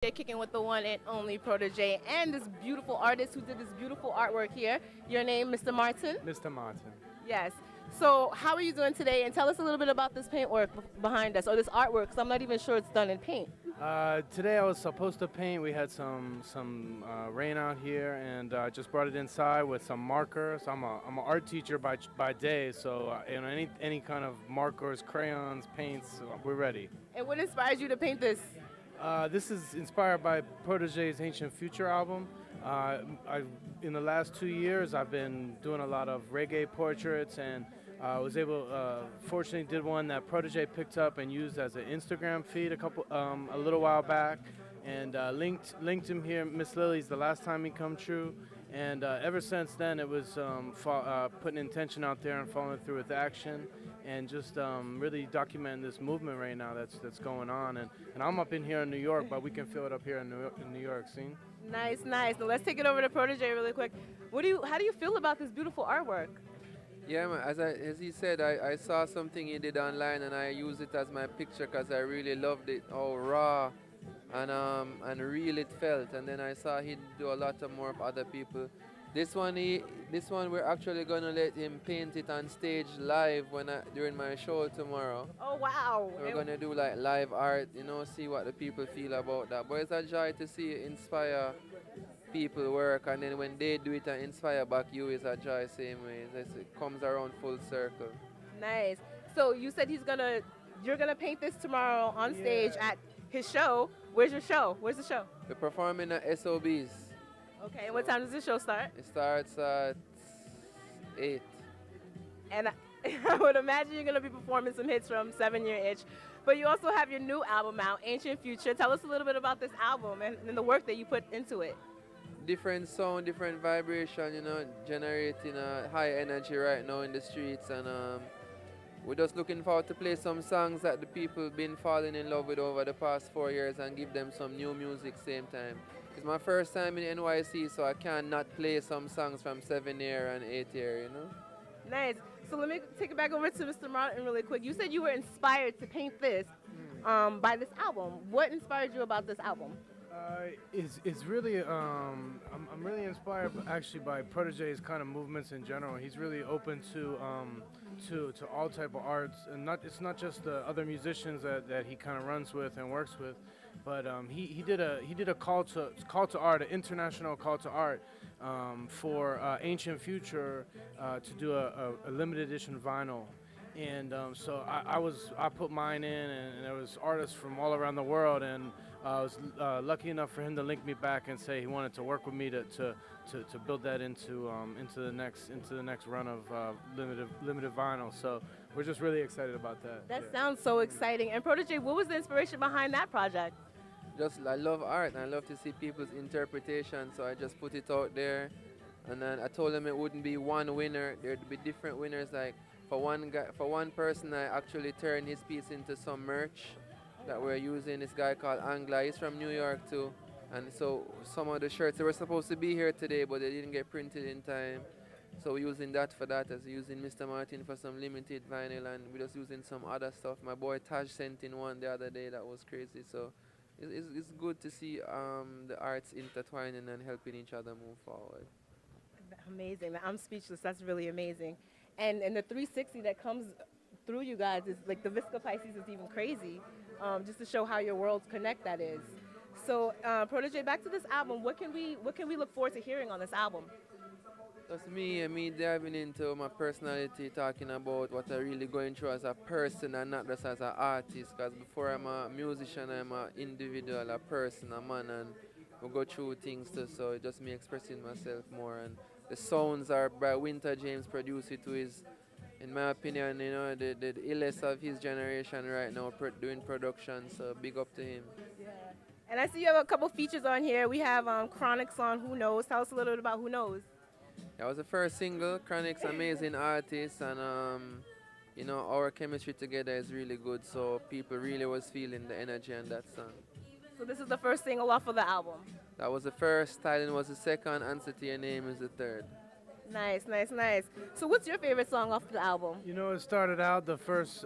You're kicking with the one and only Protoje and this beautiful artist who did this beautiful artwork here. Your name, Mr. Martin? Mista Martin. Yes. So how are you doing today? And tell us a little bit about this paintwork behind us, or this artwork, because I'm not even sure it's done in paint. Today I was supposed to paint. We had some rain out here, and I just brought it inside with some markers. I'm an art teacher by day, so any kind of markers, crayons, paints, we're ready. And what inspired you to paint this? This is inspired by Protoje's Ancient Future album. In the last 2 years, I've been doing a lot of reggae portraits, and I was able, fortunately, did one that Protoje picked up and used as an Instagram feed a little while back, and linked him here. Miss Lily's the last time he come true, and ever since then, it was putting intention out there and following through with action, and just really documenting this movement right now that's going on. And I'm up in here in New York, but we can feel it up here in New York. See? Nice, nice. Now let's take it over to Protoje really quick. How do you feel about this beautiful artwork? Yeah, man, as he said, I saw something he did online and I used it as my picture because I really loved it, how raw and real it felt. And then I saw he do a lot of more of other people. This one we're actually gonna let him paint it on stage live during my show tomorrow. Oh wow! So we're gonna do like live art, see what the people feel about that. But it's a joy to see it inspire people work, and then when they do it and inspire back you, is a joy same way. It comes around full circle. Nice. So you said you're gonna paint this tomorrow on stage at his show. Where's your show? Where's the show? We're performing at SOBs. Okay, and what time does the show start? It starts at 8. And I would imagine you're going to be performing some hits from 7 Year Itch. But you also have your new album out, Ancient Future. Tell us a little bit about this album and the work that you put into it. Different sound, different vibration, generating a high energy right now in the streets. And we're just looking forward to play some songs that the people been falling in love with over the past 4 years and give them some new music same time. It's my first time in NYC, so I cannot play some songs from 7 year and 8 year, Nice. So let me take it back over to Mr. Martin really quick. You said you were inspired to paint this by this album. What inspired you about this album? It's really I'm really inspired actually by Protoje's kind of movements in general. He's really open to all type of arts, and it's not just the other musicians that he kind of runs with and works with, but he did a call to art, an international call to art for Ancient Future to do a limited edition vinyl. And so I put mine in, and there was artists from all around the world, and I was lucky enough for him to link me back and say he wanted to work with me to build that into the next run of limited vinyl. So we're just really excited about that. That sounds so exciting. And Protoje, what was the inspiration behind that project? I love art and I love to see people's interpretation, so I just put it out there. And then I told him it wouldn't be one winner, there'd be different winners. Like for one person, I actually turned his piece into some merch that we're using. This guy called Angla, he's from New York too. And so some of the shirts, they were supposed to be here today, but they didn't get printed in time. So we're using that for that, as using Mista Martin for some limited vinyl, and we're just using some other stuff. My boy Taj sent in one the other day that was crazy. So it's good to see the arts intertwining and helping each other move forward. Amazing. I'm speechless. That's really amazing. And the 360 that comes through you guys is like the Visca Pisces is even crazy, just to show how your worlds connect, that is. So Protoje, back to this album. What can we look forward to hearing on this album? That's me diving into my personality, talking about what I'm really going through as a person and not just as an artist. Because before I'm a musician, I'm an individual, a person, a man, and we go through things too. So it's just me expressing myself more. And the sounds are by Winter James, producer, who is, in my opinion, the illest of his generation right now, doing production. So big up to him. Yeah. And I see you have a couple features on here. We have Chronics on Who Knows. Tell us a little bit about Who Knows. That was the first single. Chronic's amazing artist, and our chemistry together is really good. So people really was feeling the energy on that song. So this is the first single off of the album. That was the first. Styling was the second. Answer to Your Name is the third. Nice, nice, nice. So what's your favorite song off the album? It started out my first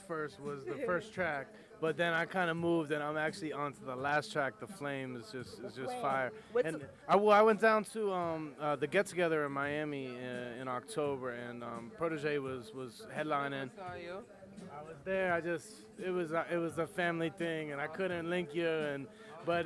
verse was the first track, but then I kind of moved, and I'm actually onto the last track. The Flame is just fire. What's And I went down to the get together in Miami in October, and Protoje was headlining. Saw you. I was there. It was a family thing, and I couldn't link you. And but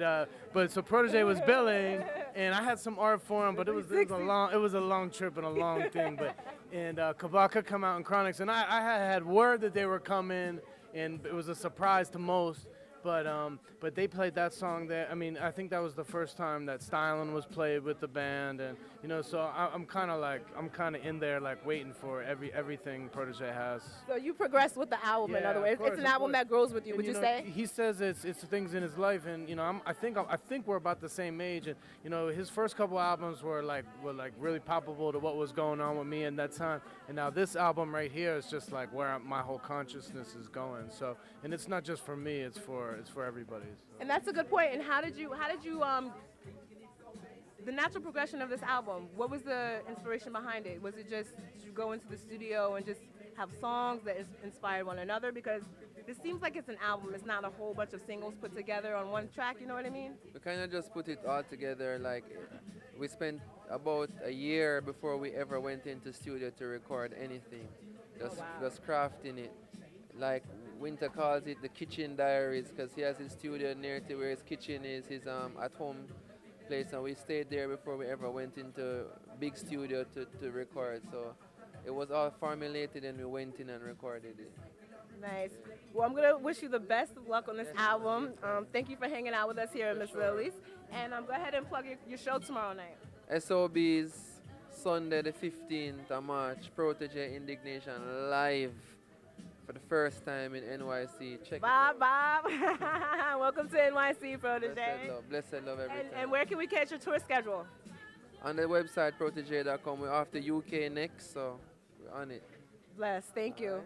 so Protoje was billing, and I had some art for him, but it was a long trip and a long thing. But and Kabaka come out in Chronics, and I had word that they were coming, and it was a surprise to most. But they played that song there. I mean, I think that was the first time that Stylin' was played with the band, and so I'm kind of in there like waiting for everything Protoje has. So you progress with the album, in other words. It's an album that grows with you, would you say? He says it's things in his life, and I think we're about the same age, and his first couple albums were like really palpable to what was going on with me in that time, and now this album right here is just like where my whole consciousness is going. So, and it's not just for me, it's for everybody. So. And that's a good point. And how did you the natural progression of this album, what was the inspiration behind it? Was it just did you go into the studio and just have songs that inspired one another? Because this seems like it's an album. It's not a whole bunch of singles put together on one track, you know what I mean? We kind of just put it all together. Like, we spent about a year before we ever went into studio to record anything. Just crafting it. Like, Winter calls it the kitchen diaries, because he has his studio near to where his kitchen is, his at-home place, and we stayed there before we ever went into big studio to record. So it was all formulated, and we went in and recorded it. Nice. Well, I'm going to wish you the best of luck on this album. Thank you for hanging out with us here at Miss Lily's. And go ahead and plug your show tomorrow night. SOB's Sunday the 15th of March, Protoje Indignation live for the first time in NYC. Check Bob. Welcome to NYC, Protoje. Blessed love every time. And where can we catch your tour schedule? On the website, protoje.com. We're off the UK next, so we're on it. Bless. Thank you.